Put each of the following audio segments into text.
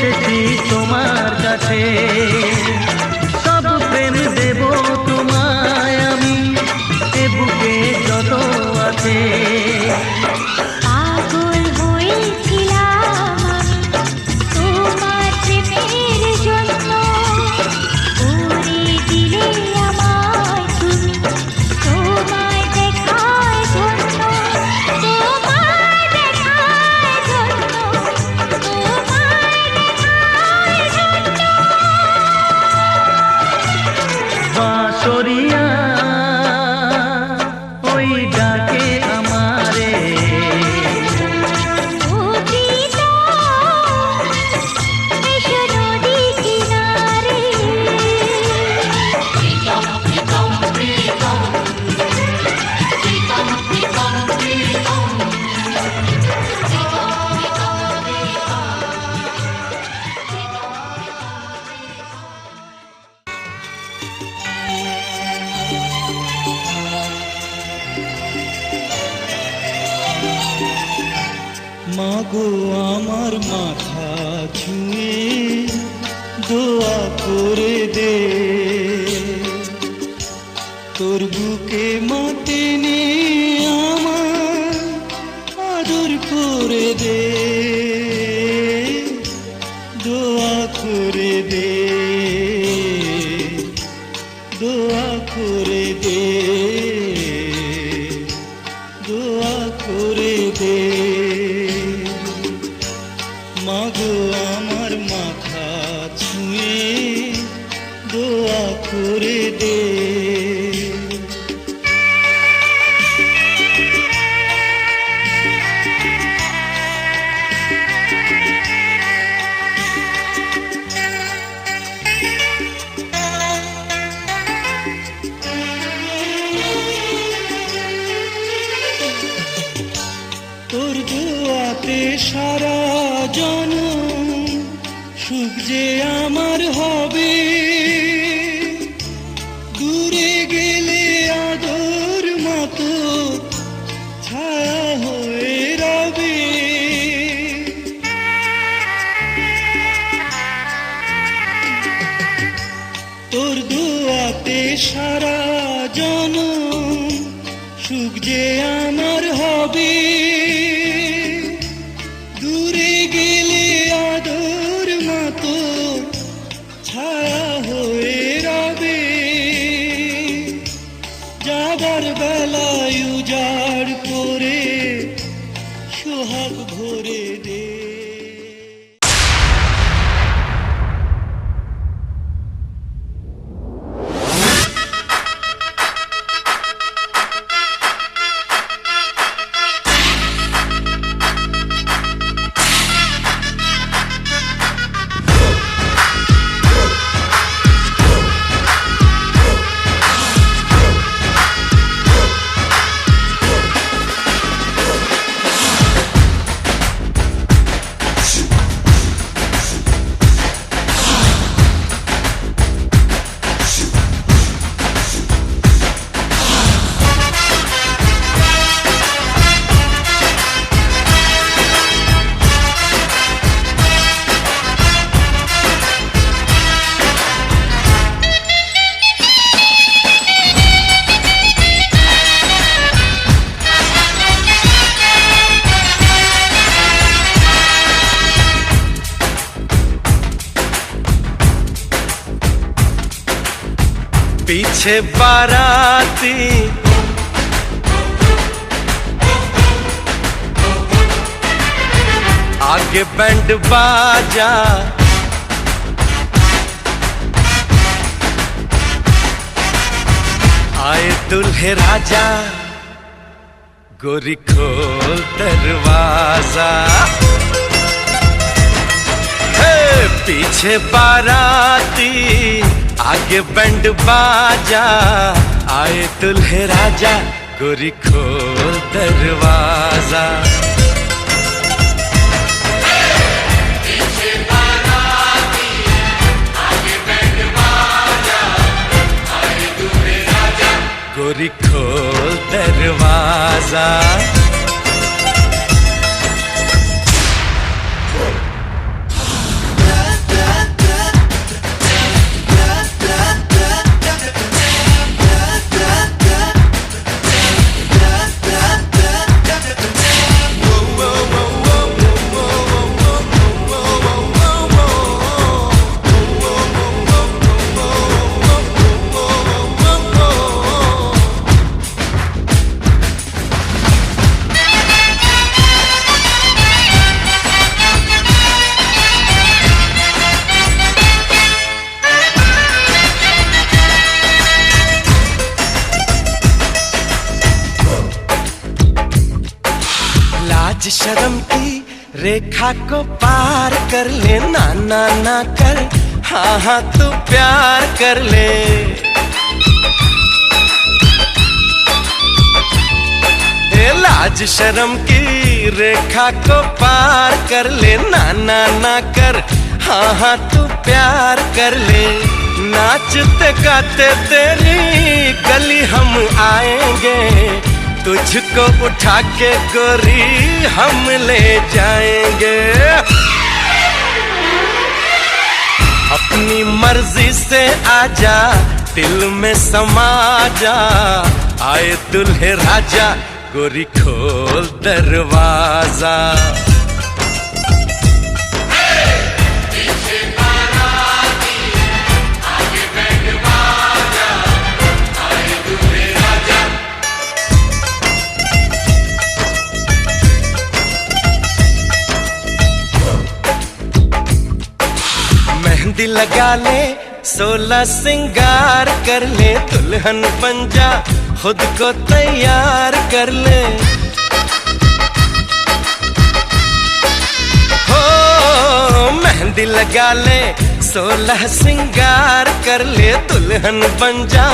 এসেছি তোমার কাছে, সব প্রেম দেব তোমায় আমি, এ বুকে যত আছে। পাগল হয়েছিলাম আমি তোমার প্রেমের জন্য, করে দিলে আমায় তুমি তোমায় দেখার জন্য, তোমায় দেখার জন্য, তোমায় দেখার জন্য। বাঁশরিয়া ওই ডাকে আমারে, ও প্রীতম এসো নদী কিনারে। মাগো আমার মাথা ছুঁয়ে দোয়া করে দে, তোর বুকে মাটি নিয়ে আমার আদর করে দে, দোয়া করে দে, দোয়া করে দে, দোয়া করে দে। মাগো আমার মাথা ছুঁয়ে দোয়া করে দে। তোর দোয়াতে সারা জনম সুখ যে আমার হবে, দূরে গেলে আদর মতো ছায়া হয়ে রবে। তোর দোয়াতে সারা জনম সুখ যে আমার হবে, দূরে গেলে আদর মতো ছায়া হয়ে রবে। যাবার বেলায় উজাড় করে সোহাগ ভরে দে। पीछे बाराती आगे बैंड बाजा, आए दुल्हे राजा, गोरी खोल दरवाजा। हे पीछे बाराती आगे बैंड बाजा, आए दुल्हे राजा, गोरी खोल दरवाजा। गोरी खोल दरवाजा। शर्म की रेखा को पार कर ले, ना ना ना कर, हाँ हाँ तू प्यार कर ले। ए लाज शर्म की रेखा को पार कर ले, ना ना ना कर, हाँ हाँ तू प्यार कर ले। नाचते गाते तेरी गली हम आएंगे, तुझको उठा के गोरी हम ले जाएंगे। अपनी मर्जी से आजा, दिल में समा जा, आए दुल्हे राजा, गोरी खोल दरवाजा। मेहंदी लगा ले, 16 सिंगार कर ले, दुल्हन बन जा, खुद को तैयार कर ले। हो मेहंदी लगा ले, 16 सिंगार कर ले, दुल्हन बन जा,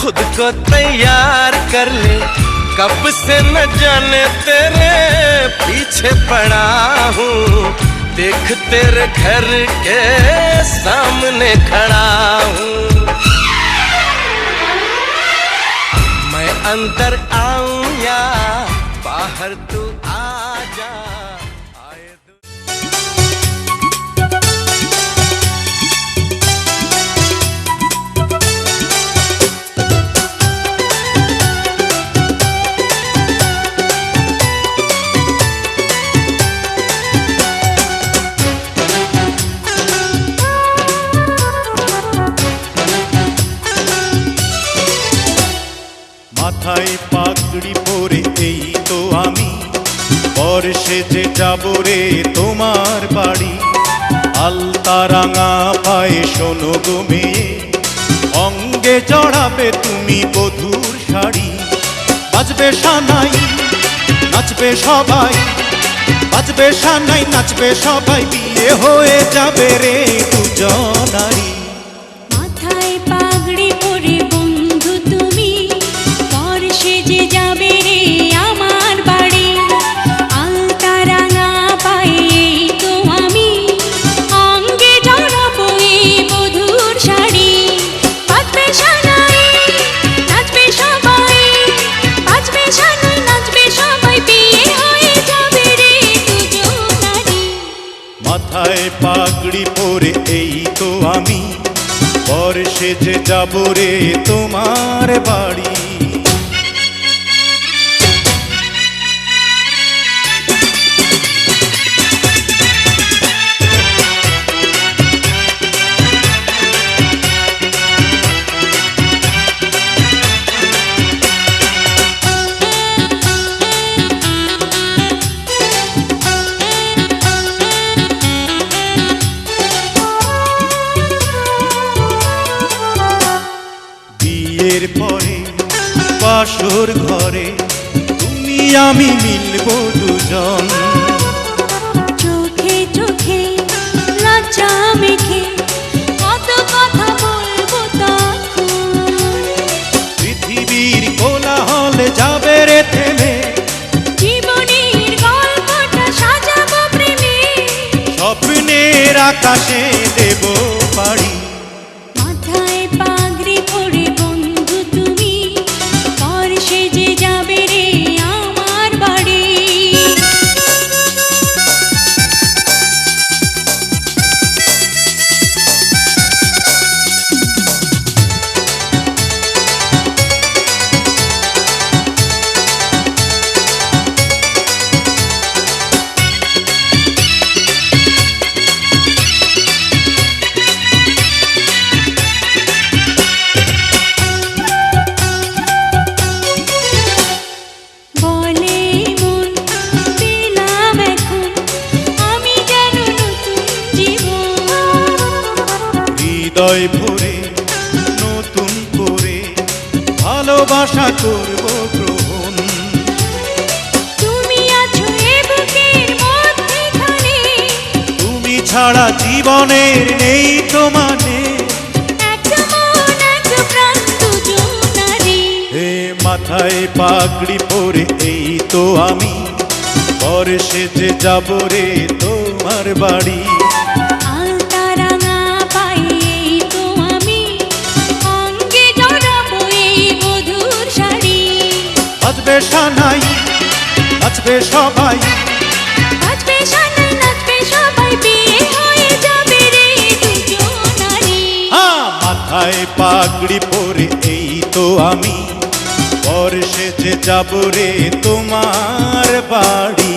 खुद को तैयार कर ले। कब से न जाने तेरे पीछे पड़ा हूँ, देख तेरे घर के सामने खड़ा हूँ। मैं अंदर आऊं या बाहर तू आ जा, आए মাথায় পাগড়ি পরে এই তো আমি, পর সেজে যাব রে তোমার বাড়ি। আলতা রাঙা পায়ে শোনো গো মেয়ে, অঙ্গে জড়াবে তুমি বধূর শাড়ি। বাজবে সানাই নাচবে সবাই, বাজবে সানাই নাচবে সবাই, বিয়ে হয়ে যাবে রে দুজনারই। মাথায় পাগড়ি পরে বন্ধু তুমি, পর সেজে যাবে রে আমার বাড়ি। আলতা রাঙা পায়ে তো আমি, অঙ্গে জড়াবো এই বধূর শাড়ি। বাজবে সানাই নাচবে সবাই, বাজবে সানাই নাচবে সবাই, বিয়ে হয়ে যাবে রে দুজনারই। মাথায় পাগড়ি পরে এই তো আমি, পর সেজে যাব রে তোমার বাড়ি। বিয়ের পরে বাসর ঘরে তুমি আমি মিলবো দুজন। চোখে চোখে লজ্জা মেখে কত কথা বলবো তখন। পৃথিবীর কোলাহল যাবে রে থেমে, জীবনের গল্পটা সাজাবো প্রেমে, স্বপ্নের আকাশে দেব পাড়ি। মাথায় পাগড়ি পরে বন্ধু তুমি, পর সেজে যাবে রে আমার বাড়ি। বলে মন পেলাম এখন আমি যেন নতুন জীবন। হৃদয় ভরে নতুন করে ভালোবাসা করব গ্রহণ। তুমি আছো এ বুকে ছাড়া জীবনের নেই তো মানে। এক মন এক প্রাণ দুজনারি। হে মাথায় পাগড়ি পরে এই তো আমি, পরে সেজে যাব রে তোমার বাড়ি। আলতা রাঙা পায়ে এই তো আমি, অঙ্গে জড়াবো এই মধুর শাড়ি। বাজবে সানাই, নাচবে সবাই, নাচবে সানাই নাচবে সবাই, বিয়ে হয়ে যাবে রে দুজনারি। মাথায় পাগড়ি পরে এই তো আমি, পরে সেজে যাব রে তোমার বাড়ি।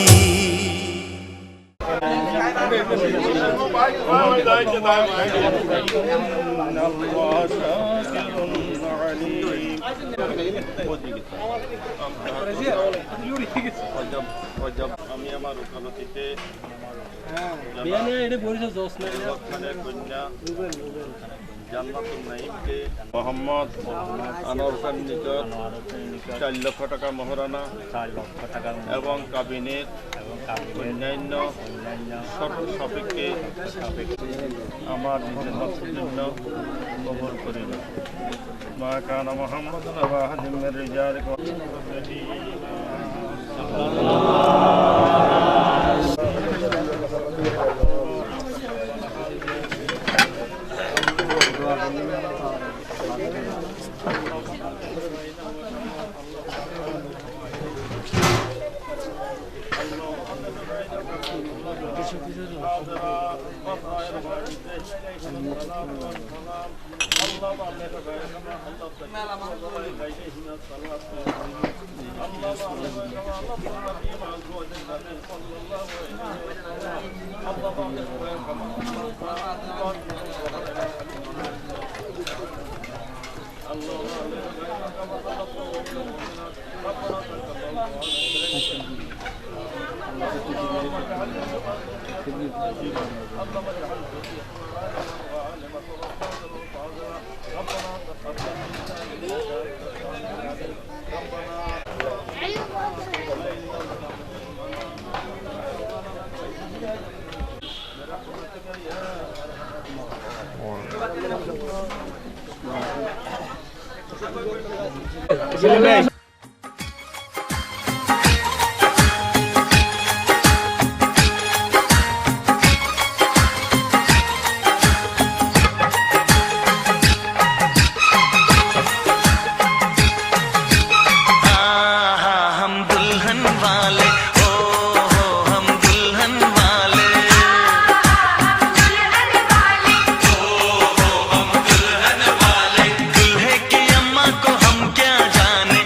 আমি আমার ওকালতিতে কন্যা জান্নাতুল নাঈমকে মোহাম্মদ আনোয়ার হোসেন নিকট 4 লক্ষ টাকা মহারণা এবং কাবিনের অন্যান্য শর্ত সাপেক্ষে আমার নিজের নকশের জন্য কবুল করিল। মা কানা মুহাম্মাদুন আবা আহাদিন মির রিজালিকুম। दुल्हे की अम्मा को हम क्या जाने।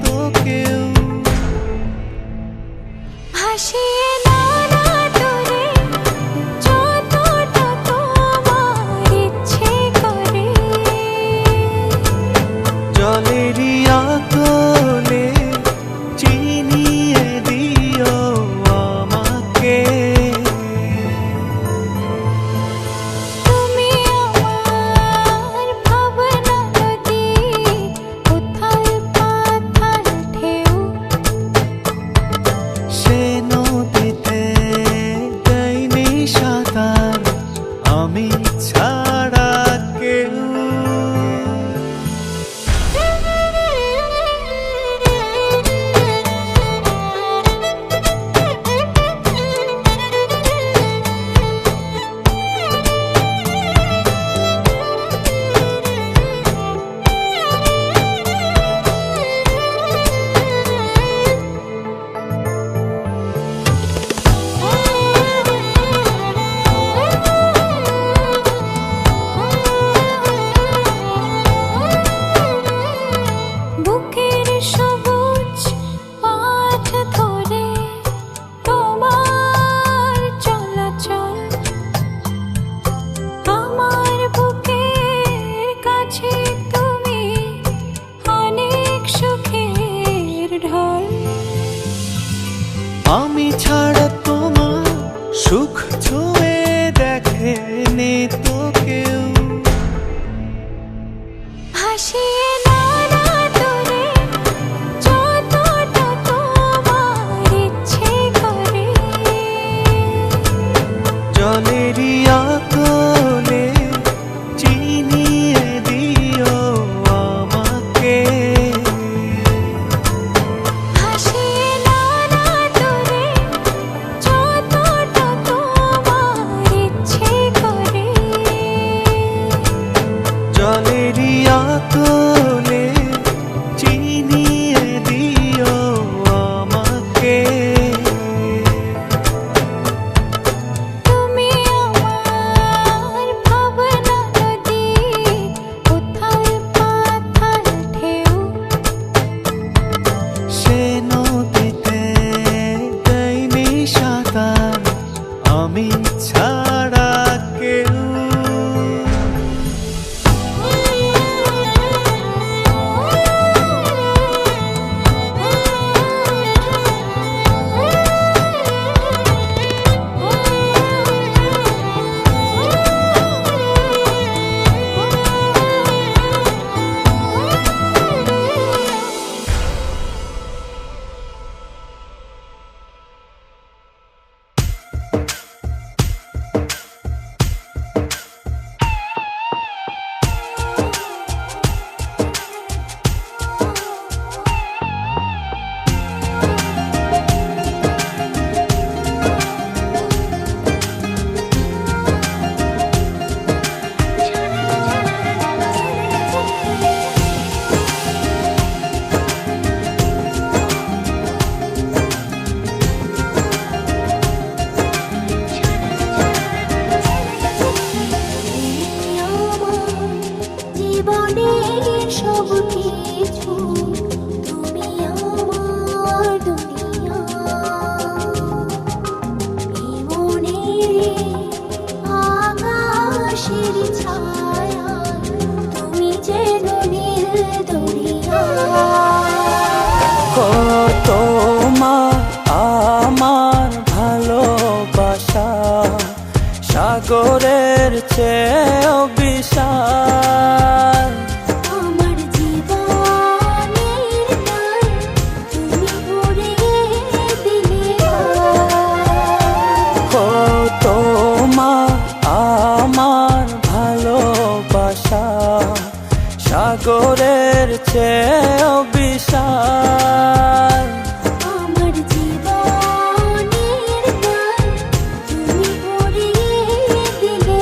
তো কেউ। ভাসিয়ে নাও না দূরে যতটা তোমার ইচ্ছে করে, জলেরই আতলে চিনিয়ে দিও আমাকে। তুমি আমার ভাবনা নদী, উথাল পাথাল ঢেউ, সে নদীতে দেয়নি সাঁতার আমি ছাড়া কেউ। বুকের সবুজ পাঠ ধরে তোমার চলাচল, আমার বুকের কাছে তুমি অনেক সুখের ঢল। আমি ছাড়া তোমার সুখ ছুঁয়ে দেখেনি তো কেউ। ভাসিয়ে নাও না দূরে যতটা তোমার ইচ্ছে করে, জলেরই আতলে চিনিয়ে দিও আমাকে। ভাসিয়ে নাও না দূরে যতটা তোমার ইচ্ছে করে, জলেরই আতলে চিনিয়ে দিও আমাকে। তুমি আমার ভাবনা নদী, উথাল পাথাল ঢেউ, সে নদীতে দেয়নি সাঁতার আমি ছাড়া কেউ। জীবনের সব কিছু তুমি আমার দুনিয়া, মনের আকাশের ছায়া তুমি যেন নীল দরিয়া। তোমার আমার ভালোবাসা সাগরের চেয়েও বিশাল। আমার জীবনের গান তুমি ভরিয়ে দিলে, ও তোমার আমার ভালোবাসা সাগরের চেয়েও বিশাল। আমার জীবনের গান তুমি ভরিয়ে দিলে।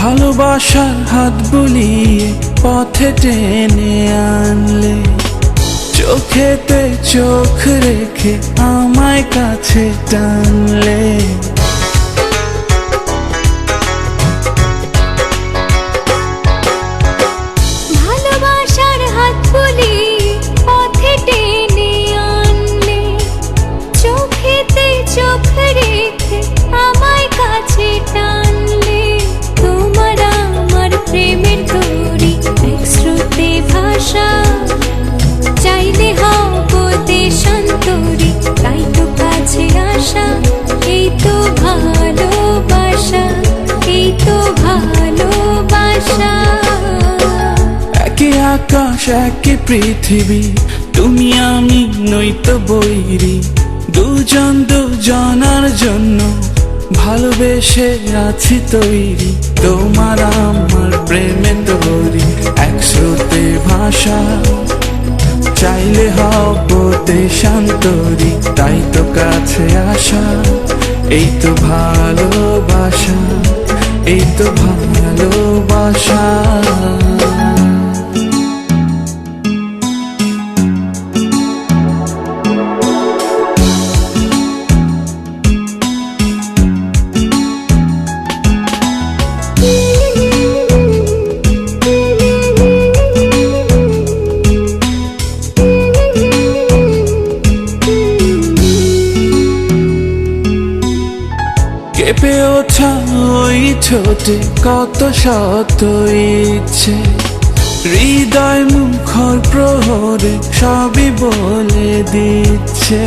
ভালোবাসার হাত বুলিয়ে পথে টেনে আনলে, চোখেতে চোখ রেখে আমায় কাছে টানলে। ভালোবাসার হাত বুলিয়ে পথে টেনে আনলে, চোখেতে চোখ রেখে আমায় কাছে টানলে। তোমার আমার প্রেমের তরি এক শ্রুতে ভাষা, চাইলে হব দেশান্তরি, তাই তো কাছে আসা। এই তো ভালোবাসা, এই তো ভালোবাসা। একে আকাশ একে পৃথিবী, তুমি আমি নইতো বৈরি। দুজন দুজনার জন্য ভালোবেসে আছি তৈরি। তোমার আমার প্রেমে তৈরি এক স্রোতে ভাষা, চাইলে হব দেশান্তরি, তাই তো কাছে আসা। এই তো ভালোবাসা, এই তো ভালোবাসা। কেঁপে ওঠা ওই ঠোঁটে কত শত ইচ্ছে, হৃদয় মুখর প্রহরে সবই বলে দিচ্ছে।